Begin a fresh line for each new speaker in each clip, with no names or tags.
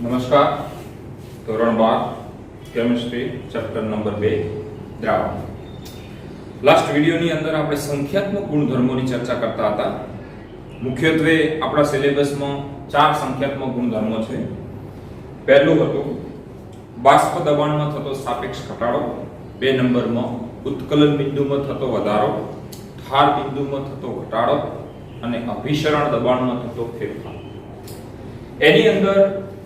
નમસ્કાર. ધોરણ 12 chemistry chapter number 2 દ્રાવણ. લાસ્ટ વિડિયોની અંદર આપણે સંખ્યાત્મક ગુણધર્મોની ચર્ચા કરતા હતા. મુખ્યત્વે આપણા સિલેબસમાં 4 સંખ્યાત્મક ગુણધર્મો છે. પહેલું હતું બાષ્પ દબાણમાં થતો સાપેક્ષ ઘટાડો, 2 નંબરમાં ઉત્કલન બિંદુમાં થતો વધારો, ઠાર બિંદુમાં થતો ઘટાડો અને અભિસરણ દબાણમાં થતો ફેરફાર. એની અંદર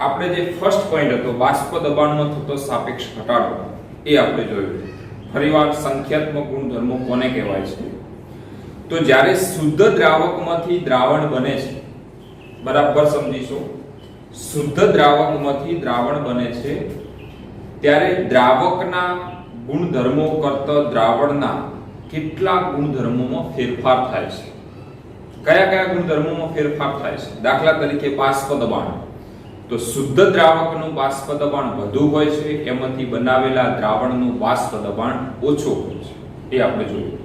આપણે જે ફર્સ્ટ પોઈન્ટ હતો બાષ્પ દબાણમાં થતો સાપેક્ષ ઘટાડો એ આપણે જોયું. ફરીવાર સંખ્યાત્મક ગુણધર્મો કોને કહેવાય છે? તો જ્યારે શુદ્ધ દ્રાવકમાંથી દ્રાવણ બને છે, બરાબર સમજીશો, શુદ્ધ દ્રાવકમાંથી દ્રાવણ બને છે ત્યારે દ્રાવકના ગુણધર્મો કરતા દ્રાવણના કેટલાક ગુણધર્મોમાં ફેરફાર થાય છે. કયા કયા ગુણધર્મોમાં ફેરફાર થાય છે? દાખલા તરીકે બાષ્પ દબાણ. તો શુદ્ધ દ્રાવકનું બાષ્પ દબાણ વધુ હોય છે, એમાંથી બનાવેલા દ્રાવણનું બાષ્પ દબાણ ઓછું હોય છે. એ આપણે જોયું.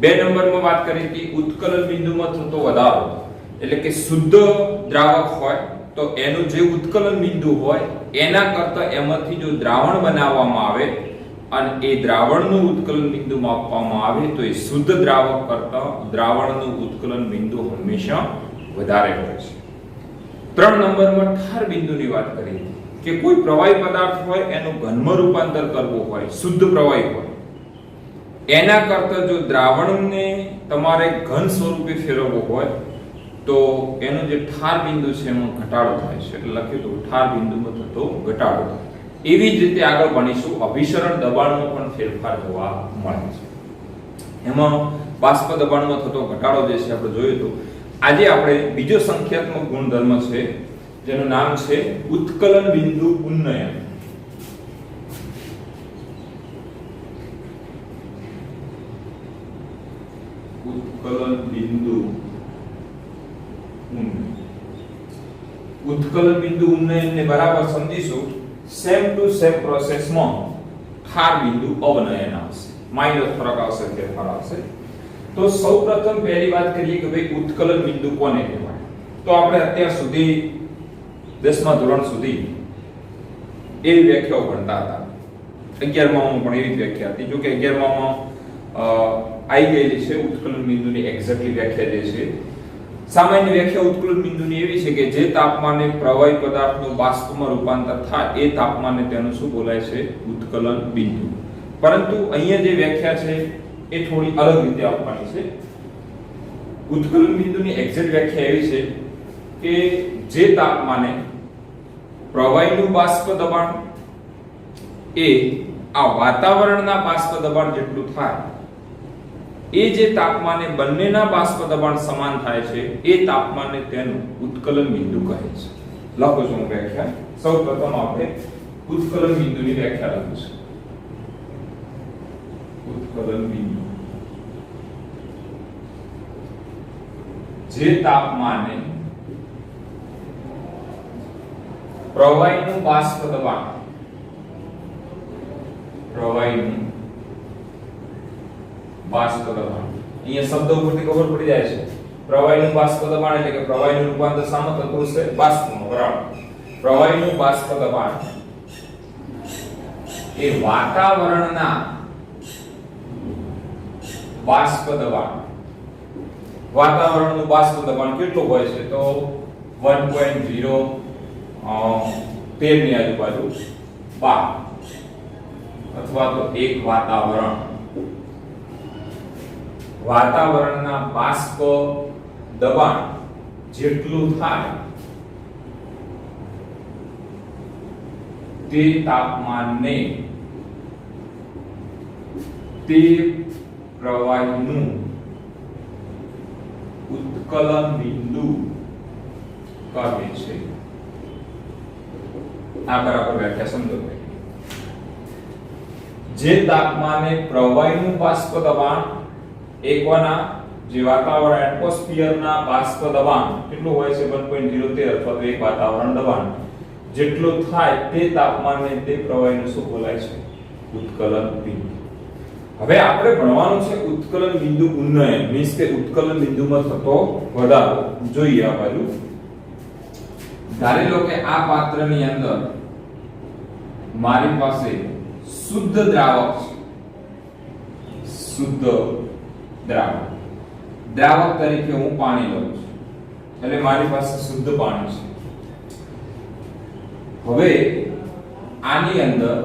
2 નંબરમાં વાત કરી હતી ઉત્કલન બિંદુમાં થતો વધારો. એટલે કે શુદ્ધ દ્રાવક હોય તો એનું જે ઉત્કલન બિંદુ હોય એના કરતા એમાંથી જો દ્રાવણ બનાવવામાં આવે અને એ દ્રાવણનું ઉત્કલન બિંદુ માપવામાં આવે તો એ શુદ્ધ દ્રાવક કરતા દ્રાવણનું ઉત્કલન બિંદુ હંમેશા વધારે હોય છે. 3 નંબરમાં ઠાર બિંદુની વાત કરી કે કોઈ પ્રવાહી પદાર્થ હોય એનું ઘનમાં રૂપાંતર કરવું હોય, શુદ્ધ પ્રવાહી હોય, એના કરતા જો દ્રાવણને તમારે ઘન સ્વરૂપે ફેરવવું હોય તો એનું જે ઠાર બિંદુ છે એમાં ઘટાડો થાય છે. એટલે લખ્યું તો ઠાર બિંદુમાં થતો ઘટાડો થાય. એવી જ રીતે આગળ ભણીશું અભિસરણ દબાણમાં પણ ફેરફાર જોવા મળે છે. એમાં બાષ્પ દબાણમાં થતો ઘટાડો જે છે આપણે જોયું તો આજે આપણે બીજો સંખ્યાત્મક ગુણધર્મ છે જેનું નામ છે ઉત્કલન બિંદુ ઉન્નયન. ઉત્કલન બિંદુ ઉન્નયન. ઉત્કલન બિંદુ ઉન્નયનને બરાબર સમજીશું. સેમ ટુ સેમ પ્રોસેસમાં ઠાર બિંદુ અવનયન આવશે, માઇનર ફરક આવશે, ફેરફાર આવશે. તો સૌપ્રથમ પહેલી વાત કરીએ કે ભાઈ ઉત્કલન બિંદુ કોને કહેવાય? તો આપણે અત્યાર સુધી 10મા ધોરણ સુધી એવી વ્યાખ્યાઓ ભણતા હતા. 11મામાં પણ એવી વ્યાખ્યા હતી. જો કે 11મામાં આવી ગયેલી છે ઉત્કલન બિંદુની એક્ઝેક્ટલી વ્યાખ્યા જે છે. સામાન્ય વ્યાખ્યા ઉત્કલન બિંદુની એવી છે કે જે તાપમાને પ્રવાહી પદાર્થનું બાષ્પમાં રૂપાંતર થાય એ તાપમાને તેનું શું બોલાય છે? ઉત્કલન બિંદુ. પરંતુ અહીંયા જે વ્યાખ્યા છે એ થોડી અલગ રીતે આપવાની છે. ઉત્કલન બિંદુની એક્ઝેક્ટ વ્યાખ્યા એવી છે કે જે તાપમાને પ્રવાહીનું બાષ્પ દબાણ એ આ વાતાવરણના બાષ્પ દબાણ જેટલું થાય એ જે તાપમાને બંનેના બાષ્પ દબાણ સમાન થાય છે એ તાપમાને તેનું ઉત્કલન બિંદુ કહે છે. લખો છો હું વ્યાખ્યા. સૌપ્રથમ આપણે ઉત્કલન બિંદુની વ્યાખ્યા લખીશું. ઉત્કલન બિંદુ જે તાપમાને પ્રવાહીનું બાષ્પ દબાણ અહીંયા શબ્દ ઉપરથી ખબર પડી જાય છે. પ્રવાહીનું બાષ્પ દબાણ એટલે કે પ્રવાહીનું રૂપાંતર શામાં થતું હશે? બાષ્પમાં. બરાબર. પ્રવાહીનું બાષ્પ દબાણ એ વાતાવરણના બાષ્પ દબાણ. વાતાવરણનું બાષ્પ દબાણ કેટલું હોય છે? તો 1.0 13 ની આજુબાજુ 12 અથવા તો એક વાતાવરણના બાષ્પ દબાણ જેટલું થાય તે તાપમાનને તે પ્રવાહીનું ઉત્કલન બિંદુ કહે છે. આ બરાબર વ્યાખ્યા સમજો. જે તાપમાને પ્રવાહીનું બાષ્પ દબાણ એકવાના જે વાતાવરણ એટમોસ્ફિયરના બાષ્પ દબાણ કેટલું હોય છે? 1.013 અથવા તો એક વાતાવરણ દબાણ જેટલું થાય તે તાપમાને તે પ્રવાહીનું શું બોલાય છે? ઉત્કલન બિંદુ. હવે આપણે ભણવાનું છે ઉત્કલન બિંદુ ઉન્નયન, મીન્સ કે ઉત્કલન બિંદુમાં થતો વધારો. જોઈએ આ બાજુ ધારી લો કે આ પાત્રની અંદર મારી પાસે શુદ્ધ દ્રાવક છે, શુદ્ધ દ્રાવક, દ્રાવક તરીકે હું પાણી લઉં છું, એટલે મારી પાસે શુદ્ધ પાણી છે. હવે આની અંદર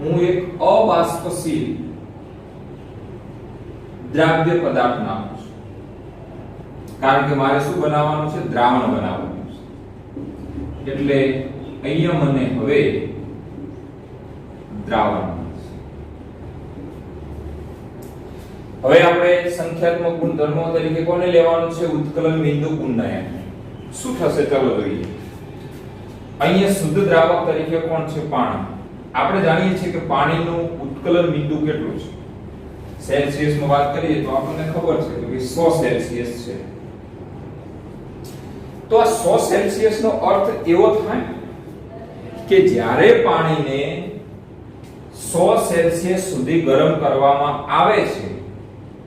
હું એક અબાષ્પશીલ દ્રાવ્ય પદાર્થ નાખું છું, કારણ કે મારે શું બનાવવાનું છે? દ્રાવણ બનાવવાનું છે. એટલે અહીંયા મને હવે દ્રાવણ મળશે. હવે આપણે સંખ્યાત્મક ગુણધર્મો તરીકે કોને લેવાનું છે? ઉત્કલન બિંદુ ઉન્નયન. શું થશે? ચાલો જોઈએ. અહીંયા શુદ્ધ દ્રાવક તરીકે કોણ છે? પાણી. આપણે જાણીએ છીએ કે પાણીનું ઉત્કલન બિંદુ કેટલું છે? સેલ્સિયસમાં વાત કરીએ તો આપણને ખબર છે કે 100 સેલ્સિયસ છે. તો આ 100 સેલ્સિયસ નો અર્થ એવો થાય કે જ્યારે પાણીને 100 સેલ્સિયસ સુધી ગરમ કરવામાં આવે છે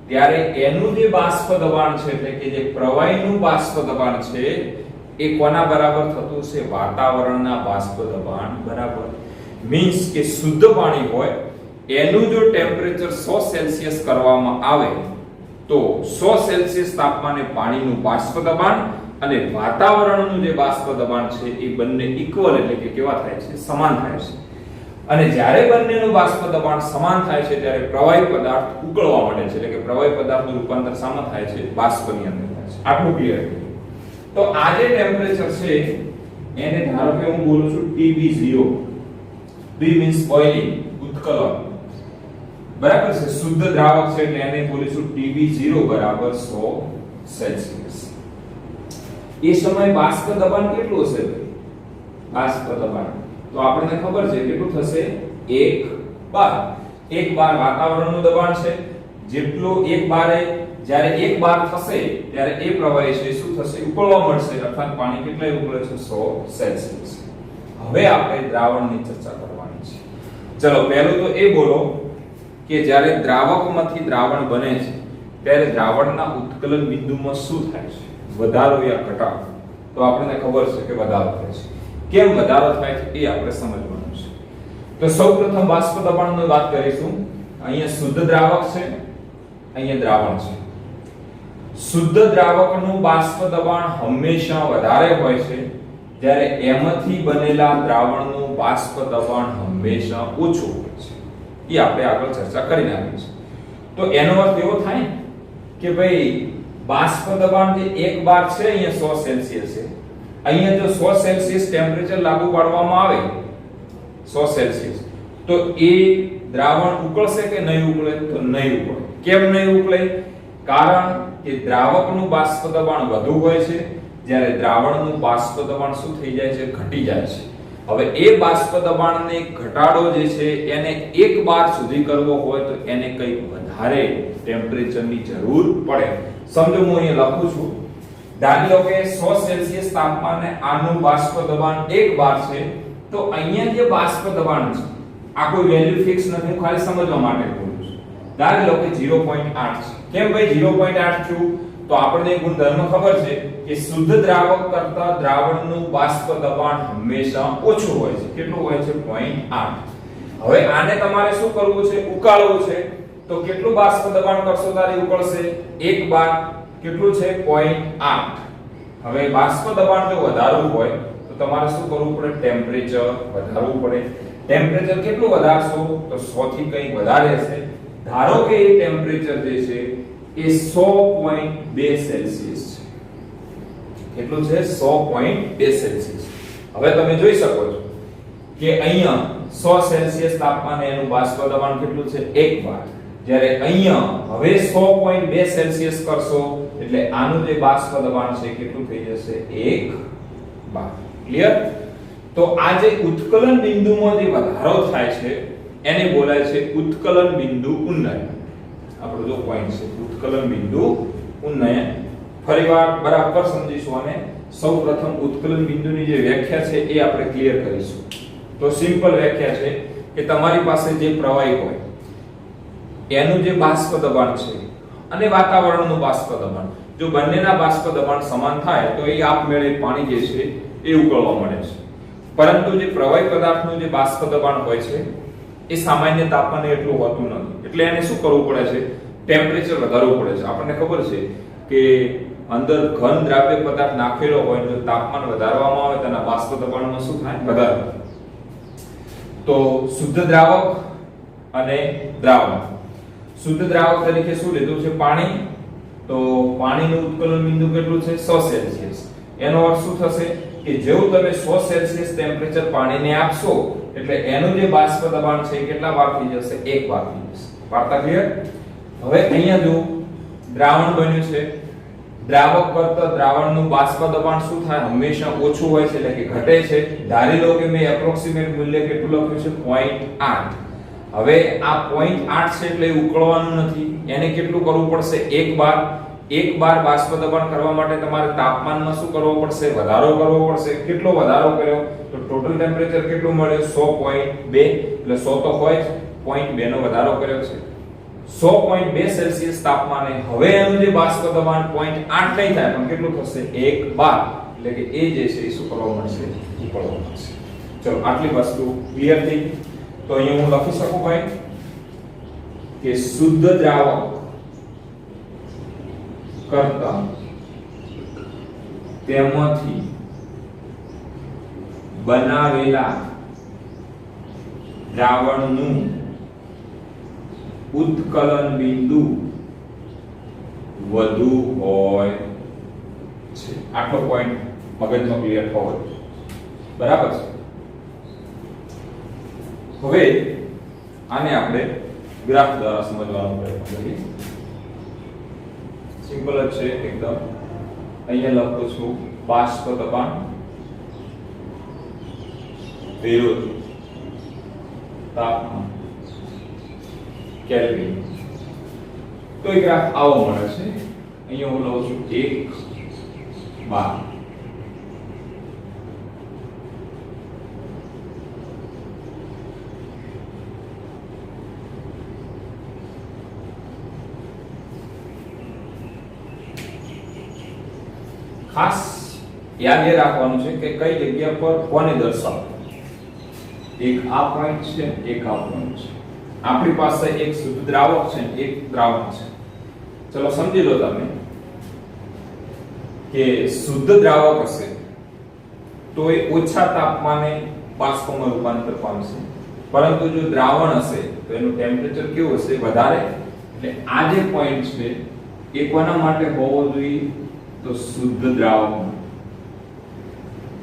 ત્યારે એનું જે બાષ્પ દબાણ છે, એટલે કે જે પ્રવાહીનું બાષ્પ દબાણ છે, એ કોના બરાબર થતું છે? વાતાવરણના બાષ્પ દબાણ બરાબર. મીન્સ કે શુદ્ધ પાણી હોય એનું જો ટેમ્પરેચર 100 સેલ્સિયસ કરવામાં આવે તો 100 સેલ્સિયસ તાપમાને પાણીનું બાષ્પ દબાણ અને વાતાવરણનું જે બાષ્પ દબાણ છે એ બંને ઇક્વલ, એટલે કે કેવા થાય છે? સમાન થાય છે. અને જ્યારે બંનેનું બાષ્પ દબાણ સમાન થાય છે ત્યારે પ્રવાહી પદાર્થ ઉકળવા માંડે છે, એટલે કે પ્રવાહી પદાર્થનું રૂપાંતર શામાં થાય છે? બાષ્પની અંદર થાય છે. આટલું ક્લિયર. તો આ જે ટેમ્પરેચર છે એને ધારો કે હું બોલું છું TB0. B means boiling, ઉત્કલન. બરાબર છે? શુદ્ધ દ્રાવક છે એટલે એને બોલીશું TB0 બરાબર 100 સેલ્સિયસ. એ સમયે બાષ્પ દબાણ કેટલું હશે? બાષ્પ દબાણ તો આપણને ખબર છે કેટલું થશે? 1 બાર. 1 બાર વાતાવરણનું દબાણ છે. જેટલું 1 બારે જ્યારે 1 બાર થશે ત્યારે એ પ્રવાહી છે શું થશે? ઉકળવા મળશે. અર્થાત પાણી કેટલા ઉકળે છે? 100 સેલ્સિયસ. હવે આપણે દ્રાવણની ચર્ચા કરવાની છે. ચલો પહેલું તો એ બોલો કે જ્યારે દ્રાવકમાંથી દ્રાવણ બને છે ત્યારે દ્રાવણના ઉત્કલન બિંદુમાં શું થાય છે? વધારો યા ઘટાડો? તો આપણને ખબર છે કે વધારો થાય છે. કેમ વધારો થાય છે એ આપણે સમજવાનું છે. તો સૌપ્રથમ બાષ્પ દબાણની વાત કરીશું. અહીંયા શુદ્ધ દ્રાવક છે, અહીંયા દ્રાવણ છે. શુદ્ધ દ્રાવકનું બાષ્પ દબાણ હંમેશા વધારે હોય છે, જ્યારે એમાંથી બનેલા દ્રાવણનું બાષ્પ દબાણ હંમેશા ઓછું હોય છે. એ આપણે આગળ ચર્ચા કરી નાખી છે. તો એનો અર્થ એવો થાય કે ભાઈ બાષ્પ દબાણ જે 1 બાર છે અહીંયા 100 સેલ્સિયસ છે, અહીંયા જો 100 સેલ્સિયસ ટેમ્પરેચર લાગુ પાડવામાં આવે 100 સેલ્સિયસ તો એ દ્રાવણ ઉકળશે કે નહીં ઉકળે? તો નહીં ઉકળે. કેમ નહીં ઉકળે? કારણ કે દ્રાવકનું બાષ્પ દબાણ વધુ હોય છે, જ્યારે દ્રાવણનું બાષ્પ દબાણ શું થઈ જાય છે? ઘટી જાય છે. હવે એ બાષ્પ દબાણને ઘટાડો જે છે એને 1 બાર સુધી કરવો હોય તો એને કંઈક વધારે ટેમ્પરેચરની જરૂર પડે. સમજો હું અહીંયા લખું છું. ધારી લો કે 100 સેલ્સિયસ તાપમાને આનું બાષ્પ દબાણ 1 બાર છે, તો અહીંયા જે બાષ્પ દબાણ છે આ કોઈ વેલ્યુ ફિક્સ નથી, હું ખાલી સમજવા માટે બોલું છું. ધારી લો કે 0.8 છે. કેમ ભાઈ 0.8 થયું? તો આપણને ગુણધર્મ ખબર છે કે શુદ્ધ દ્રાવક કરતા દ્રાવણનું બાષ્પ દબાણ હંમેશા ઓછું હોય છે. કેટલું હોય છે? 0.8. હવે આને તમારે શું કરવું છે? ઉકાળવું છે. તો કેટલું બાષ્પ દબાણ કરશો ત્યારે ઉકળશે? 1 બાર. કેટલું છે? 0.8. હવે બાષ્પ દબાણ જો વધારવું હોય તો તમારે શું કરવું પડે? ટેમ્પરેચર વધારવું પડે. ટેમ્પરેચર કેટલું વધારશો? તો 100 થી કંઈક વધારે હશે. ધારો કે એ ટેમ્પરેચર જે છે એ 100.2 સેલ્સિયસ છે. કેટલું છે? 100.2 સેલ્સિયસ. હવે તમે જોઈ શકો છો કે અહીંયા 100 સેલ્સિયસ તાપમાને એનું બાષ્પ દબાણ કેટલું છે? 1 બાર. જ્યારે અહીંયા હવે 100.2 સેલ્સિયસ કરશો એટલે આનું જે બાષ્પ દબાણ છે કેટલું થઈ જશે? 1 બાર. ક્લિયર? તો આ જે ઉત્કલન બિંદુમાં જે વધારો થાય છે એને બોલાય છે ઉત્કલન બિંદુ ઉન્નયન. આપણો જો પોઈન્ટ છે ઉત્કલન બિંદુ ઉન્નયન. ફરીવાર બરાબર સમજીશું અને સૌપ્રથમ ઉત્કલન બિંદુની જે વ્યાખ્યા છે એ આપણે ક્લિયર કરીશું. તો સિમ્પલ વ્યાખ્યા છે કે તમારી પાસે જે પ્રવાહી હોય એનું જે બાષ્પ દબાણ છે અને વાતાવરણનું બાષ્પ દબાણ, જો બંનેના બાષ્પ દબાણ સમાન થાય તો એ આપમેળે પાણી જે છે એ ઉકળવા મળે છે. પરંતુ જે પ્રવાહી પદાર્થનું જે બાષ્પ દબાણ હોય છે એ સામાન્ય તાપમાને એટલું હોતું નથી. એટલે એને શું કરવું પડે છે? ટેમ્પરેચર વધારવું પડે છે. આપણને ખબર છે કે અંદર ઘન દ્રાવ્ય પદાર્થ નાખેલો હોય તો તાપમાન વધારવામાં આવે તો એના બાષ્પ દબાણમાં શું થાય? વધારો. તો શુદ્ધ દ્રાવક અને દ્રાવક. શુદ્ધ દ્રાવક તરીકે શું લીધું છે? પાણી. તો પાણીનું ઉત્કલન બિંદુ કેટલું છે? 100 સેલ્સિયસ. એનો અર્થ શું થશે કે જેવું તમે 100 સેલ્સિયસ ટેમ્પરેચર પાણીને આપશો એટલે એનું જે બાષ્પ દબાણ છે કેટલા વાર થઈ જશે? 1 વાર થઈ જશે. વાર્તા ક્લિયર? હવે અહીંયા જો દ્રાવણ બન્યું છે, દ્રાવક કરતા દ્રાવણનું બાષ્પ દબાણ શું થાય? હંમેશા ઓછું હોય છે, એટલે કે ઘટે છે. ધારી લો કે મેં એપ્રોક્સિમેટ મૂલ્ય કેટલું લખ્યું છે? 0.8. હવે આ 0.8 છે એટલે ઉકળવાનું નથી. એને કેટલું કરવું પડશે? 1 બાર. 1 બાર બાષ્પ દબાણ કરવા માટે તમારે તાપમાનમાં શું કરવો પડશે? વધારો કરવો પડશે. કેટલો વધારો કર્યો? તો ટોટલ ટેમ્પરેચર કેટલું મળ્યું? 100.2. એટલે 100 તો હોય જ, 0.2 નો વધારો કર્યો છે. 100.2 સેલ્સિયસ તાપમાને હવે એનું જે બાષ્પ દબાણ 0.8 નહીં થાય પણ કેટલું થશે? 1 બાર. એટલે કે એ જે છે એ શું કરવા મળશે? ઉકળવા મળશે. ચલો આટલી વસ્તુ ક્લિયર થઈ. તો અહીંયા હું લખી શકું ભાઈ કે શુદ્ધ દ્રાવક કરતા તેમાંથી બનાવેલા દ્રાવણનું ઉત્કલન બિંદુ વધુ હોય છે. આટલો પોઈન્ટ મગજમાં ક્લિયર થવો જોઈએ. બરાબર છે? હવે આને આપણે ગ્રાફ દ્વારા સમજવાનો પ્રયત્ન કરીએ. સિમ્પલ જ છે એકદમ. અહીંયા લખું છું બાષ્પ દબાણ વિરુદ્ધ તાપમાન કેલ્વિન. તો એ ગ્રાફ આવો મળે છે. અહીંયા હું લઉં છું 1 બાર. ખાસ યાદ એ રાખવાનું છે કે કઈ જગ્યા પર કોને દર્શાવવું. એક આ પોઈન્ટ છે, એક આ પોઈન્ટ છે. આપણી પાસે એક શુદ્ધ દ્રાવક છે, એક દ્રાવક છે. ચલો સમજી લો તમે કે શુદ્ધ દ્રાવક હશે તો એ ઓછા તાપમાને બાષ્પમાં રૂપાંતર પામશે. પરંતુ જો દ્રાવણ હશે તો એનું ટેમ્પરેચર કેવું હશે? વધારે. એટલે આ જે પોઈન્ટ છે એ કોના માટે હોવો જોઈએ? તો શુદ્ધ દ્રાવક.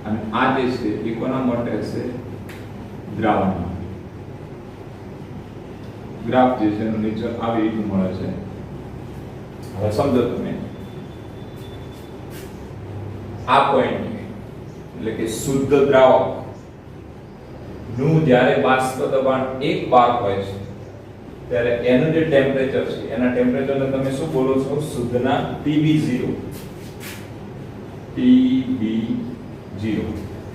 અને આ જે છે એ કોના માટે હશે? દ્રાવણ. ગ્રાફ જે છે એનું નેચર આવી રીતનું મળે છે. હવે સમજો તમે આ પોઈન્ટ એટલે કે શુદ્ધ દ્રાવક નું જ્યારે બાષ્પ દબાણ 1 બાર હોય છે ત્યારે એનું જે ટેમ્પરેચર છે એના ટેમ્પરેચરને તમે શું બોલો છો? શુદ્ધના TB0. TB0.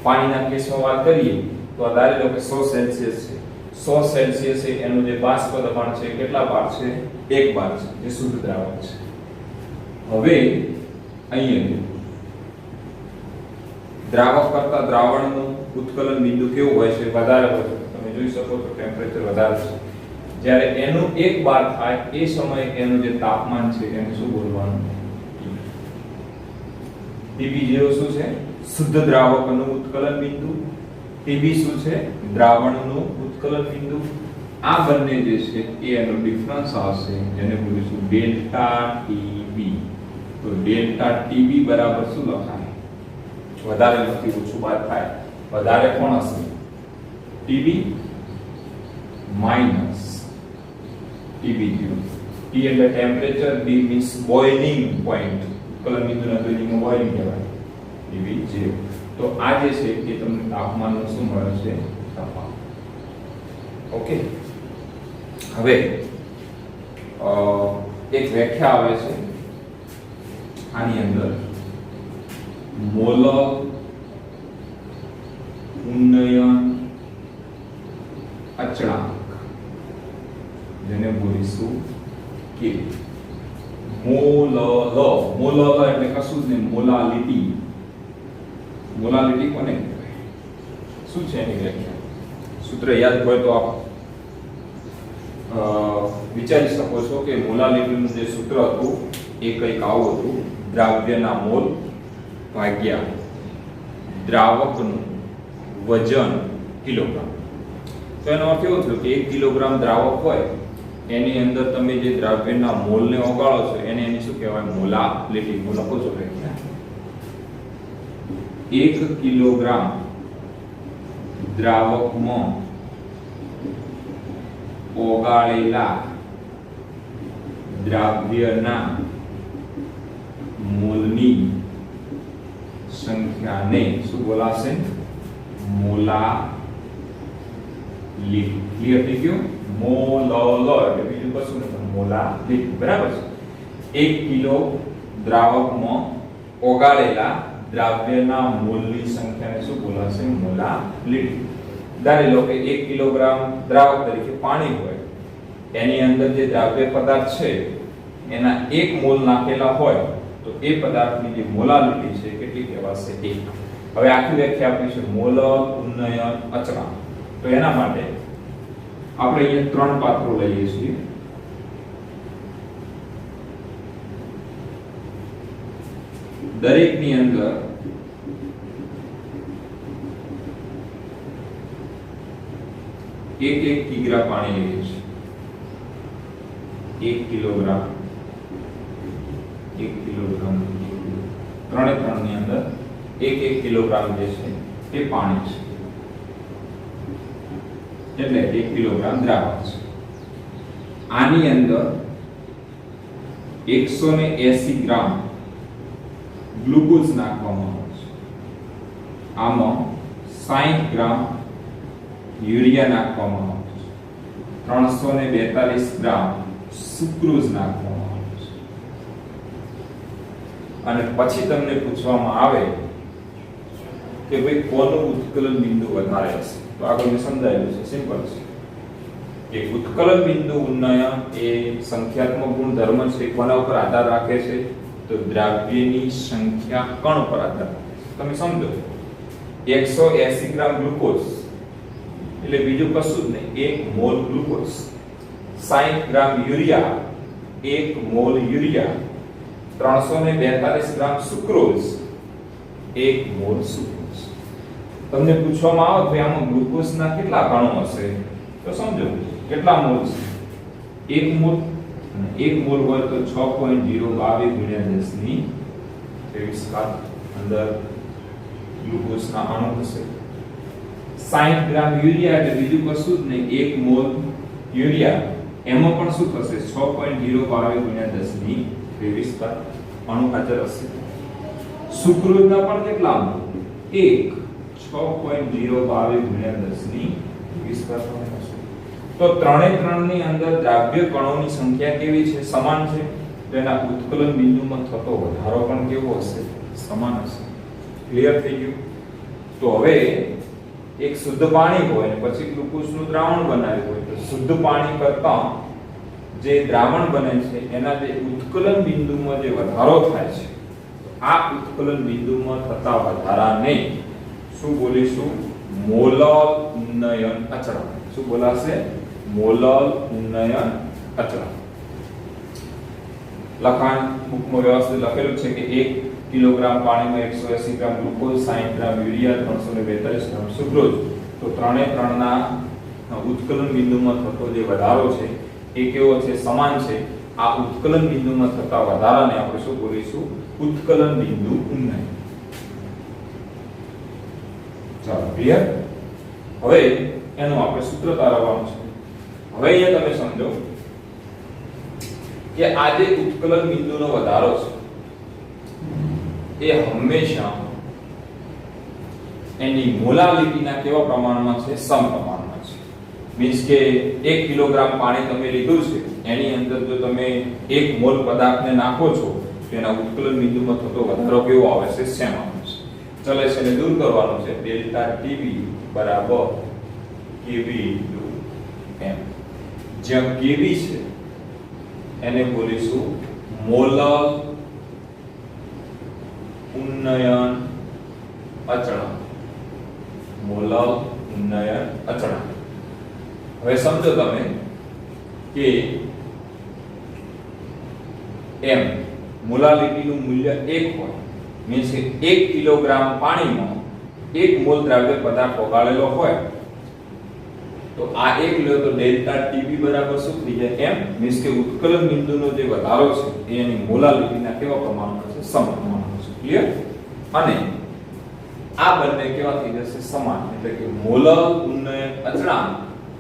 પાણીના કેસમાં વાત કરીએ તો આ ધારી લો કે 100 સેલ્સિયસ છે. 100 સેલ્સિયસ એનું જે બાષ્પ દબાણ છે કેટલા બાર છે? 1 બાર છે, જે શુદ્ધ દ્રાવક છે. હવે અહીંયા દ્રાવક કરતા દ્રાવણનું ઉત્કલન બિંદુ કેવું હોય છે? વધારે હોય છે. તમે જોઈ શકો છો ટેમ્પરેચર વધારે છે. જ્યારે એનું 1 બાર થાય એ સમયે એનું જે તાપમાન છે એને શું બોલવાનું? TB0 શું છે? શુદ્ધ દ્રાવકનું ઉત્કલન બિંદુ. TB શું છે? દ્રાવણનું ઉત્કલન બિંદુ. આ બંને જે છે એ એનો ડિફરન્સ આવશે, જેને બોલીશું ડેલ્ટા TB. તો ડેલ્ટા TB બરાબર શું લખાય? વધારે નથી, ઓછું બાદ થાય. વધારે કોણ હશે? TB minus TB0. T એટલે temperature, D means boiling point. ઉત્કલન બિંદુના અંગ્રેજીમાં બોઇલિંગ કહેવાય. TB0. તો આ જે છે એ તમને તાપમાનનું શું મળે છે? તાપમાન. ઓકે. હવે એક વ્યાખ્યા આવે છે આની અંદર, મોલ ઉન્નયન અચળાંક, જેને બોલીશું કે મોલ એટલે કશું જ નહીં, મોલાલિટી. મોલાલિટી કોને કહેવાય? શું છે એની વ્યાખ્યા? સૂત્ર યાદ હોય તો આપ વિચારી શકો છો કે મોલાલિટીનું જે સૂત્ર હતું એ કંઈક આવું હતું: દ્રાવ્યના મોલ ભાગ્યા દ્રાવકનું વજન કિલોગ્રામ. તો એનો અર્થ એવો થયો કે 1 કિલોગ્રામ દ્રાવક હોય એની અંદર તમે જે દ્રાવ્યના મોલને ઓગાળો છો એને એની શું કહેવાય? મોલાલિટી. હું લખું છું વ્યાખ્યા: 1 કિલોગ્રામ દ્રાવકમાં ઓગાળેલા દ્રાવ્યના મોલની સંખ્યાને શું બોલાશે? મોલાલિટી. ક્લિયર થઈ ગયું? મોલ એટલે બીજું કશું નથી, મોલાલિટી. બરાબર છે? 1 કિલો દ્રાવકમાં ઓગાળેલા દ્રાવ્યના મોલની સંખ્યાને શું બોલાશે? મોલાલિટી. ધારી લો કે 1 કિલોગ્રામ દ્રાવક તરીકે પાણી હોય, એની અંદર જે દ્રાવ્ય પદાર્થ છે એના 1 મોલ નાખેલા હોય તો એ પદાર્થની જે મોલાલિટી છે કેટલી કહેવાશે? 1. હવે આખી વ્યાખ્યા આપી છે મોલ ઉન્નયન અચળાંક. તો એના માટે આપણે અહીંયા 3 પાત્રો લઈએ છીએ. દરેકની અંદર એક કિગ્રા પાણી લઈએ છીએ. 1 કિલોગ્રામ 1 કિલોગ્રામ ત્રણે ત્રણની અંદર 1 કિલોગ્રામ જે છે એ પાણી છે, એટલે 1 કિલોગ્રામ દ્રાવક છે. આની અંદર 180 ગ્રામ ગ્લુકોઝ નાખવામાં આવે છે. આમાં 60 ગ્રામ યુરિયા નાખવામાં આવે છે. 342 ગ્રામ સુક્રોઝ નાખવામાં આવે છે. અને પછી તમને પૂછવામાં આવે કે ભાઈ કોનું ઉત્કલન બિંદુ વધારે હશે? તો આગળ મેં સમજાયેલું છે, સિમ્પલ છે કે ઉત્કલન બિંદુ ઉન્નયન એ સંખ્યાત્મક ગુણધર્મ છે. કોના ઉપર આધાર રાખે છે? તો દ્રાવ્યની સંખ્યા કણ પર આધાર રાખે છે. તમે સમજો, 180 ગ્રામ ગ્લુકોઝ એટલે બીજું કશું જ નહીં, 1 મોલ ગ્લુકોઝ. 60 ગ્રામ યુરિયા, 1 મોલ યુરિયા. 342 ગ્રામ સુક્રોઝ, 1 મોલ સુક્રોઝ. તમને પૂછવામાં આવે કે આમાં ગ્લુકોઝના કેટલા કણો હશે? તો સમજો કેટલા મોલ છે? 1 મોલ. અને 1 મોલ હોય તો 6.022 ગુણ્યા 10 ની 23 અંદર ગ્લુકોઝના અણુ હશે. 60 ગ્રામ યુરિયા એટલે બીજું કશું જ નહીં, 1 મોલ યુરિયા. એમાં પણ શું થશે? 6.022 ગુણ્યા 10 ની 23 અણુ હાજર હશે. સુક્રોઝના પણ કેટલા અણુ? 1. 6.022 ગુણ્યા 10 ની 23 હશે. તો ત્રણે ત્રણની અંદર દ્રાવ્ય કણોની સંખ્યા કેવી છે? સમાન છે. તો એના ઉત્કલન બિંદુમાં થતો વધારો પણ કેવો હશે? સમાન હશે. ક્લિયર થઈ ગયું? તો હવે એક શુદ્ધ પાણી હોય અને પછી ગ્લુકોઝનું દ્રાવણ બનાવ્યું હોય તો શુદ્ધ પાણી કરતાં જે દ્રાવણ બને છે એના જે ઉત્કલન બિંદુમાં જે વધારો થાય છે, આ ઉત્કલન બિંદુમાં થતા વધારાને શું બોલીશું? મોલલ ઉન્નયન અચળાંક. શું બોલાશે? મોલલ ઉન્નયન અચળાંક. લખાણ બુકમાં વ્યવસ્થિત લખેલું છે કે 1 કિલોગ્રામ પાણીમાં 180 ગ્રામ ગ્લુકોઝ, 60 ગ્રામ યુરિયા, 342 ગ્રામ સુક્રોઝ. તો ત્રણે ત્રણના ઉત્કલન બિંદુમાં થતો જે વધારો છે એ કેવો છે? સમાન છે. આ ઉત્કલન બિંદુમાં થતા વધારાને આપણે શું બોલીશું? ઉત્કલન બિંદુ ઉન્નયન. ચાલો, ક્લિયર? હવે એનું આપણે સૂત્ર તારવવાનું છે. હવે અહીંયા તમે સમજો કે આ જે ઉત્કલન બિંદુનો વધારો છે એ હંમેશા એની મોલાલિટીના કેવા પ્રમાણમાં છે? સમપ્રમાણમાં છે. મીન્સ કે 1 કિલોગ્રામ પાણી તમે લીધું છે, એની અંદર જો તમે 1 મોલ પદાર્થને નાખો છો તો એના ઉત્કલન બિંદુમાં થતો વધારો કેવો આવે છે? સેમ આવે છે. ચલે છે ને દૂર કરવાનો છે. ડેલ્ટા ટીબી બરાબર કેવી ઇન્ટુ એમ. જ્યાં કેવી છે એને બોલીશું મોલલ ઉન્નયન અચળાંક, મોલલ ઉન્નયન અચળાંક. હવે સમજો તમે કે m મોલાલિટીનું મૂલ્ય 1 હોય, મીન્સ કે 1 કિલોગ્રામ પાણીમાં 1 મોલ દ્રાવ્ય પદાર્થ ઓગાળેલો હોય, તો આ 1 લો તો ડેલ્ટા ટીબી બરાબર શું થઈ જાય? m, મીન્સ કે ઉત્કલન બિંદુનો જે વધારો છે એ એની મોલાલિટીના કેવા પ્રમાણમાં છે? સમપ્રમાણમાં છે. ક્લિયર? અને આ બંને કેવા થઈ જશે? સમાન. એટલે કે મોલલ ઉન્નયન અચળાંક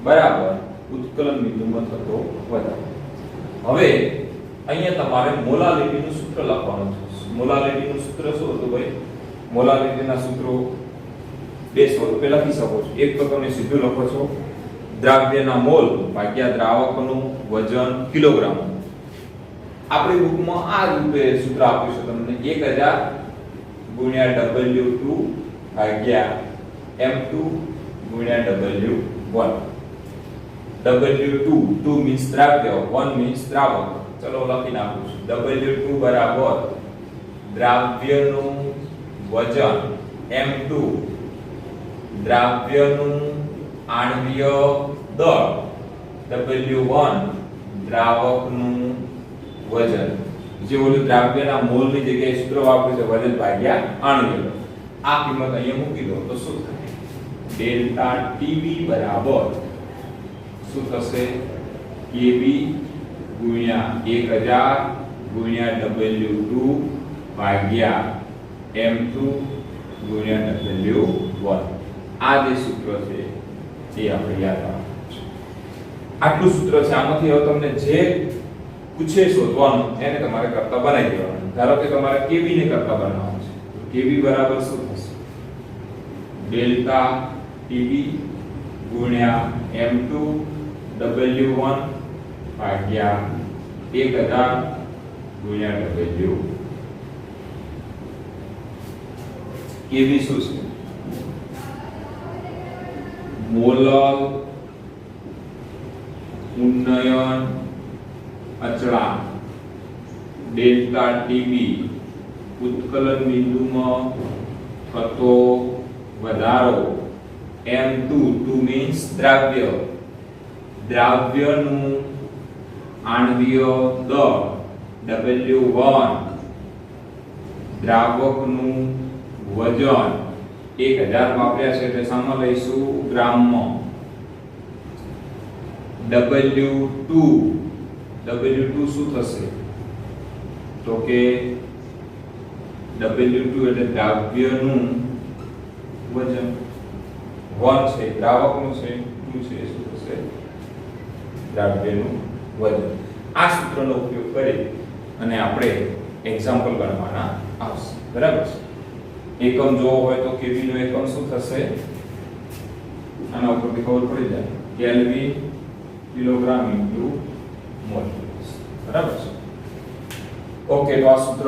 બરાબર ઉત્કલન બિંદુમાં થતો વધારો. હવે અહીંયા તમારે મોલાલિટીનું સૂત્ર લખવાનું છે. મોલાલિટીનું સૂત્ર શું હતું ભાઈ? મોલાલિટીના સૂત્રો બે સ્વરૂપે લખી શકો છો. એક તો તમે સીધું લખો છો દ્રાવ્યના મોલ ભાગ્યા દ્રાવકનું વજન કિલોગ્રામ. આપણી બુકમાં આ રૂપે સૂત્ર આપ્યું છે તમને 1000 ગુણ્યા W2 ભાગ્યા M2 ગુણ્યા W1. W2 2 means દ્રાવ્ય, 1 means દ્રાવક. ચલો લખી નાખું છું. W2 બરાબર દ્રાવ્યનું વજન, M2 દ્રાવ્યનું આણ્વીય દળ, W1 દ્રાવકનું વજન. જે ઓલું દ્રાવ્યના મોલની જગ્યાએ સૂત્ર વાપર્યું છે વજન ભાગ્યા આણ્વીય દળ. આ કિંમત અહીંયા મૂકી દો તો શું થાય? ડેલ્ટા ટીબી બરાબર શું થશે? KB ગુણ્યા 1000 ગુણ્યા W2 ભાગ્યા M2 ગુણ્યા W1. આ જે સૂત્ર છે એ આપણે યાદ રાખવાનું છે. આટલું સૂત્ર છે. આમાંથી હવે તમને જે પૂછે શોધવાનું એને તમારે કરતા બનાવી દેવાનું. ધારો કે તમારે KB ને કરતા બનાવવાનું છે. KB બરાબર શું થશે? ડેલ્ટા TB ગુણ્યા M2 W1 ભાગ્યા 1000 ગુણ્યા W. KB શું છે? મોલલ ઉન્નયન અચળાંક ડેલ્ટા TB ઉત્કલન બિંદુમાં થતો વધારો. M2 2 means દ્રાવ્ય, દ્રાવ્યનું આણ્વીય દળ. W1 દ્રાવકનું વજન. 1000 વાપર્યા છે એટલે સામે લઈશું ગ્રામમાં. W2 શું થશે? તો કે W2 એટલે દ્રાવ્યનું વજન. 1 છે દ્રાવકનું છે, 2 છે શું થશે? દ્રાવ્યનું વજન. આ સૂત્રનો ઉપયોગ કરી અને આપણે એક્ઝામ્પલ ગણવાના આવશે. બરાબર છે? એકમ જોવો હોય તો KB નો એકમ શું થશે? આના ઉપરથી ખબર પડી જાય. Kelvin kilogram into mall. બરાબર છે? ઓકે, તો આ સૂત્ર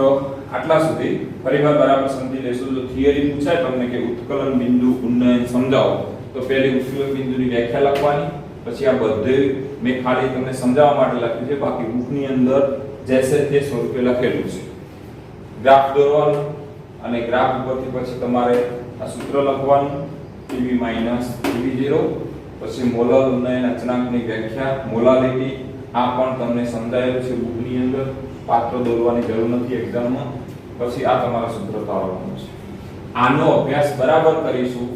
આટલા સુધી ફરીવાર બરાબર સમજી લેશું. જો થિયરી પૂછાય તમને કે ઉત્કલન બિંદુ ઉન્નયન સમજાવો તો પહેલી ઉત્કલન બિંદુની વ્યાખ્યા લખવાની, પછી આ બધે મેં ખાલી તમને સમજાવવા માટે લખ્યું છે, બાકી બુકની અંદર જેસે તે સ્વરૂપે લખેલું છે. ગ્રાફ દોરવાનું અને ગ્રાફ ઉપરથી પછી તમારે આ સૂત્ર લખવાનું TB TB0, પછી મોલલ ઉન્નયન અચળાંકની વ્યાખ્યા, મોલાલિટી આ પણ તમને સમજાયેલું છે બુકની અંદર. પાત્ર દોરવાની જરૂર નથી એક્ઝામમાં. પછી આ તમારા સૂત્ર તારવવાનું છે. આનો અભ્યાસ બરાબર કરીશું.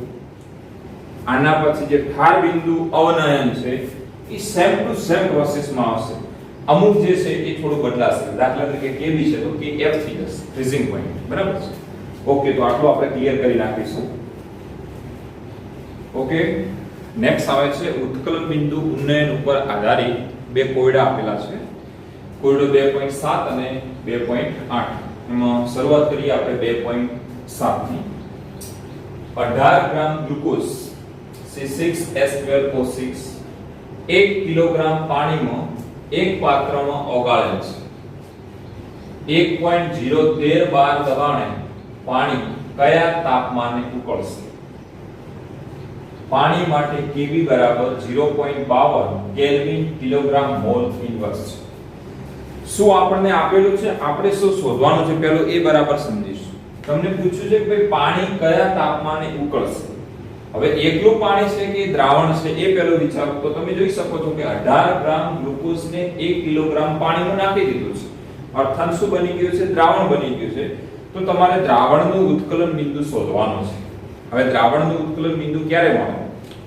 આના પછી જે ઠાર બિંદુ અવનયન છે એ સેમ ટુ સેમ પ્રોસેસમાં આવશે. અમુક જે છે એ થોડું બદલાશે. દાખલા તરીકે KB છે તો KF થઈ જશે ફ્રીઝિંગ પોઈન્ટ. બરાબર છે? ઓકે, તો આટલું આપણે ક્લિયર કરી નાખીશું. ઓકે, નેક્સ્ટ આવે છે ઉત્કલન બિંદુ ઉન્નયન ઉપર આધારિત બે કોયડા આપેલા છે. કોયડો 2.7 અને 2.8. એમાં શરૂઆત કરીએ આપણે 2.7 ની. 18 ગ્રામ ગ્લુકોઝ C6H12O6 1 કિલોગ્રામ પાણીમાં એક પાત્રમાં ઓગાળેલ છે. 1.013 બાર દબાણે પાણી કયા તાપમાને ઉકળશે? પાણી માટે KB બરાબર 0.52 કેલ્વિન કિલોગ્રામ મોલ ઇન્વર્સ છે. શું આપણને આપેલું છે? આપણે શું શોધવાનું છે પહેલું એ બરાબર સમજીશું. તમને પૂછ્યું છે કે ભાઈ પાણી કયા તાપમાને ઉકળશે. હવે એકલું પાણી છે કે દ્રાવણ છે એ પહેલું વિચારો તો તમે જોઈ શકો છો કે 18 ગ્રામ ગ્લુકોઝને 1 કિલોગ્રામ પાણીમાં નાખી દીધું છે. અર્થાત શું બની ગયું છે? દ્રાવણ બની ગયું છે. તો તમારે દ્રાવણનું ઉત્કલન બિંદુ શોધવાનું છે. હવે દ્રાવણનું ઉત્કલન બિંદુ ક્યારે મળે?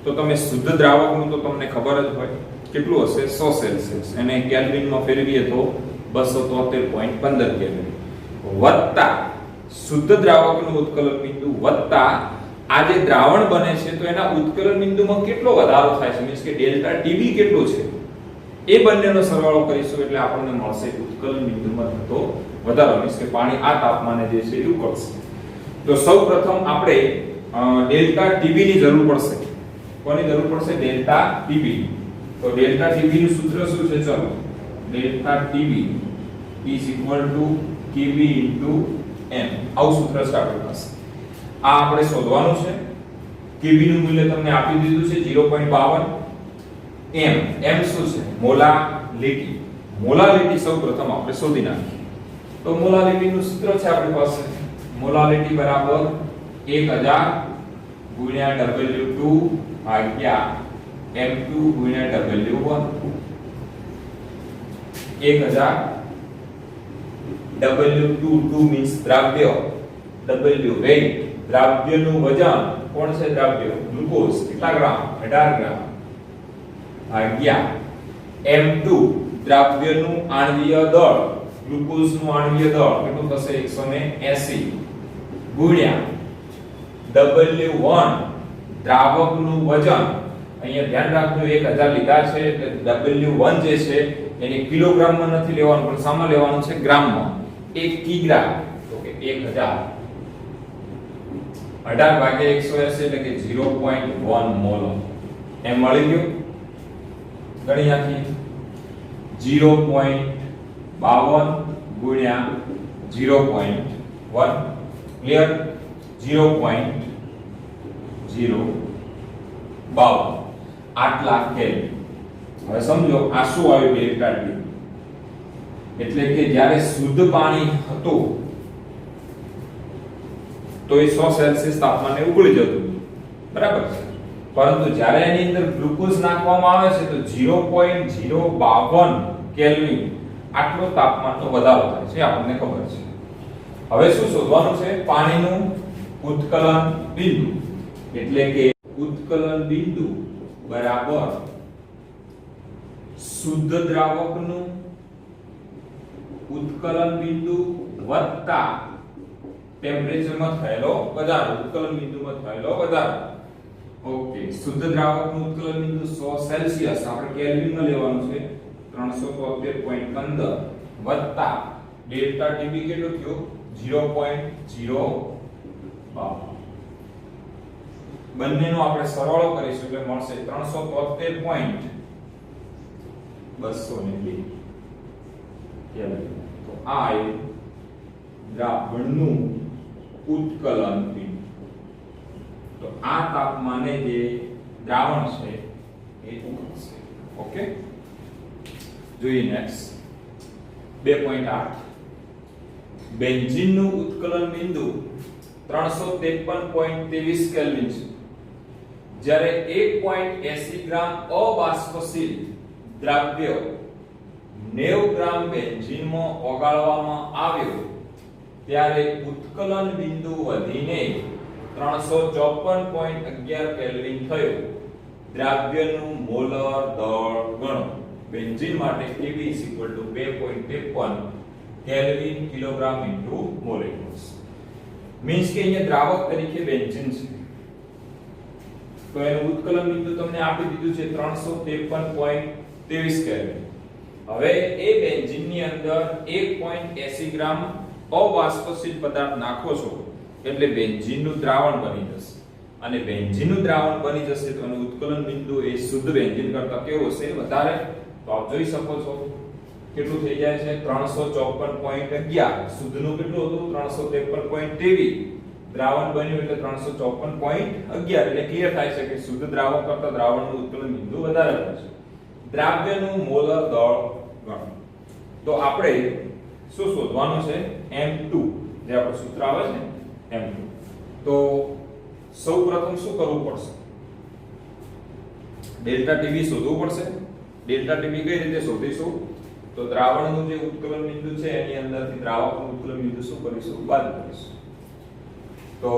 તો તમે શુદ્ધ દ્રાવકનું તો તમને ખબર જ હોય કેટલું હશે? 100 સેલ્સિયસ. એને કેલ્વિનમાં ફેરવીએ તો 273.15 કેલ્વિન વત્તા શુદ્ધ દ્રાવકનું ઉત્કલન બિંદુ વત્તા આ જે દ્રાવણ બને છે તો એના ઉત્કલન બિંદુમાં કેટલો વધારો થાય છે, મીન્સ કે ડેલ્ટા ટીબી કેટલો છે, એ બંનેનો સરવાળો કરીશું એટલે આપણને મળશે ઉત્કલન બિંદુમાં થતો વધારો, મીન્સ કે પાણી આ તાપમાને જે છે એ ઉકળશે. તો સૌપ્રથમ આપણે ડેલ્ટા ટીબી ની જરૂર પડશે. કોની જરૂર પડશે? Delta TB. તો ડેલ્ટા ટીબી નું સૂત્ર શું છે? ચલો, ડેલ્ટા ટીબી Kb m. આવું સૂત્ર છે આપણી પાસે. આ આપણે શોધવાનું છે. Kb નું મૂલ્ય તમને આપી દીધું છે 0.52. m શું છે? મોલાલિટી. મોલાલિટી સૌપ્રથમ આપણે શોધી નાખીએ. તો મોલાલિટી નું સૂત્ર છે આપણી પાસે મોલાલિટી બરાબર 1000 ગુણ્યા W2 ભાગ્યા M2 ગુણ્યા W1. 1000 W2 means દ્રાવ્ય, W weight દ્રાવ્યનું વજન. કોણ છે દ્રાવ્ય? ગ્લુકોઝ. કેટલા ગ્રામ? 18 ગ્રામ ભાગ્યા M2 દ્રાવ્યનું આણ્વીય દળ, ગ્લુકોઝનું આણ્વીય દળ કેટલું થશે? 180 ગુણ્યા W1 દ્રાવકનું વજન. અહીંયા ધ્યાન રાખજો 1000 લીધા છે એટલે W1 જે છે એને કિલોગ્રામમાં નથી લેવાનું પણ સામા લેવાનું છે ગ્રામમાં. 1 કિગ્રા તો કે 1000 18 ભાગ્યા 180 એટલે કે 0.1 મોલ. એમ મળી ગયું. ગણી નાખીએ 0.52 ગુણ્યા 0.1 ક્લિયર? 0.052 આટલા કેલ્વિન. હવે સમજો આ શું આવ્યું? Delta T. એટલે કે જ્યારે શુદ્ધ પાણી હતું તો એ 100 સેલ્સિયસ તાપમાને ઉકળી જતું, બરાબર છે. પરંતુ જ્યારે એની અંદર ગ્લુકોઝ નાખવામાં આવે છે તો 0.052 કેલ્વિન આટલો તાપમાનનો વધારો થાય છે, આપણને ખબર છે. હવે શું શોધવાનું છે? પાણીનું ઉત્કલન બિંદુ. એટલે કે ઉત્કલન બિંદુ બરાબર શુદ્ધ દ્રાવકનું ઉત્કલન બિંદુ વત્તા ટેમ્પરેચરમાં થયેલો વધારો, ઉત્કલન બિંદુમાં થયેલો વધારો. ઓકે, શુદ્ધ દ્રાવકનું ઉત્કલન બિંદુ 100 સેલ્સિયસ આપણે કેલ્વિનમાં લેવાનું છે 373.15 વત્તા ડેલ્ટા ટીબી કેટલો થયો? 0.052. બંનેનો આપણે સરવાળો કરીશું એટલે મળશે 373.202 કેલ્વિન. તો આ દ્રાવણનું ઉત્કલન બિંદુ. તો આ તાપમાને જે દ્રાવણ છે એ ઉકળશે. ઓકે, જોઈએ નેક્સ્ટ 2.8. બેન્ઝીનનું ઉત્કલન બિંદુ 353.23 કેલ્વિન છે. જ્યારે 1.80 ગ્રામ અબાષ્પશીલ દ્રાવ્ય 90 ગ્રામ બેન્ઝીનમાં ઓગાળવામાં આવ્યો ત્યારે ઉત્કલન બિંદુ વધીને 354.11 કેલ્વિન થયો. દ્રાવ્યનું મોલર દળ ગણો. બેન્ઝીન માટે Kb 2.53 kelvin kilogram into molecules. Means કે અહીંયા દ્રાવક તરીકે બેન્ઝીન છે તો એનું ઉત્કલન બિંદુ તમને આપી દીધું છે 353.23 કેલ્વિન. હવે એ બેન્ઝીનની અંદર 1.80 ગ્રામ અબાષ્પશીલ પદાર્થ નાખો છો એટલે બેન્ઝીનનું દ્રાવણ બની જશે. અને બેન્ઝીનનું દ્રાવણ બની જશે તો એનું ઉત્કલન બિંદુ એ શુદ્ધ બેન્ઝીન કરતા કેવું હશે? વધારે. તો આપ જોઈ શકો છો કેટલું થઈ જાય છે? 354.11. શુદ્ધનું કેટલું હતું? 353.23. દ્રાવણ બન્યું એટલે 354.11 એટલે ક્લિયર થાય છે કે શુદ્ધ દ્રાવક કરતા દ્રાવણનું ઉત્કલન બિંદુ વધારે હોય છે. દ્રાવ્યનું મોલર દળ ગણો. તો આપણે શું શોધવાનું છે? M2 જે આપણું સૂત્ર આવે છે m2 તો સૌ પ્રથમ શું કરવું પડશે ડેલ્ટા ટીબી શોધવું પડશે ડેલ્ટા ટીબી કઈ રીતે શોધીશું તો દ્રાવણનું જે ઉત્કલન બિંદુ છે એની અંદરથી દ્રાવકનું ઉત્કલન બિંદુ શું કરીશું બાદ કરીશું તો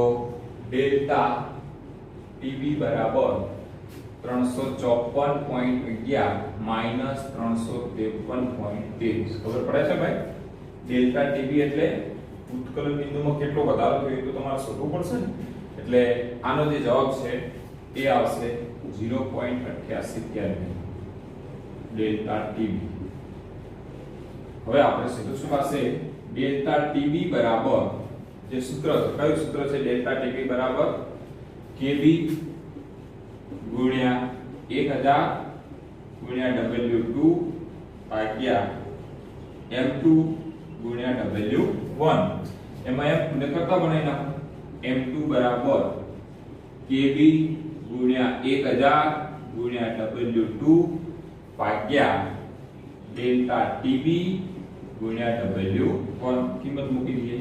ડેલ્ટા ટીબી બરાબર 354.11 માઈનસ 353.23 ખબર પડે છે ભાઈ ડેલ્ટા ટીબી એટલે ઉત્કલન બિંદુમાં કેટલો વધારો થયો એ તો તમારે શોધવું પડશે ને એટલે આનો જે જવાબ છે એ આવશે 0.88 કેલ્વિન ડેલ્ટા ટીબી હવે આપણે સીધું શું પાસે ડેલ્ટા ટીબી બરાબર જે સૂત્ર છે કયું સૂત્ર છે ડેલ્ટા ટીબી બરાબર કેબી ગુણ્યા 1000 ગુણ્યા W2 ભાગ્યા M2 ગુણ્યા W1 એમાં M ને કરતા બનાવી નાખો M2 બરાબર KB ગુણ્યા 1000 ગુણ્યા W2 ભાગ્યા ડેલ્ટા TB ગુણ્યા W1 કિંમત મૂકી દઈએ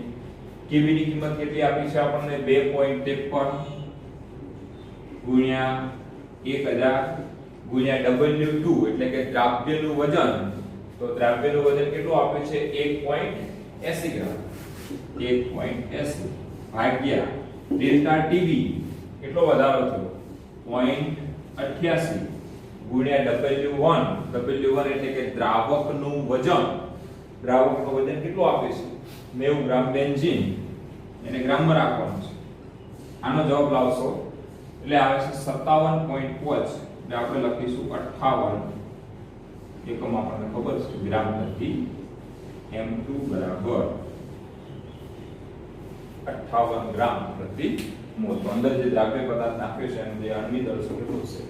KB ની કિંમત કેટલી આપી છે આપણને 2.53 ગુણ્યા 1000 ગુણ્યા W2 એટલે કે દ્રાવ્યનું વજન તો દ્રાવ્યનું વજન કેટલું આપે છે 1.80 ગ્રામ 1.80 ભાગ્યા ડેલ્ટા TB કેટલો વધારો થયો 0.88 ગુણ્યા W1 એટલે કે દ્રાવકનું વજન કેટલું આપે છે 90 ગ્રામ બેન્ઝીન એને ગ્રામમાં રાખવાનું છે આનો જવાબ લાવશો એટલે આવે છે 57.5 એટલે આપણે લખીશું 58 એકમ આપણને ખબર છે ગ્રામ પ્રતિ M2 બરાબર 58 ગ્રામ પ્રતિ મોલ તો અંદર જે દ્રાવ્ય પદાર્થ નાખ્યો છે એનું જે અણ્વીય દળ છે કેટલું છે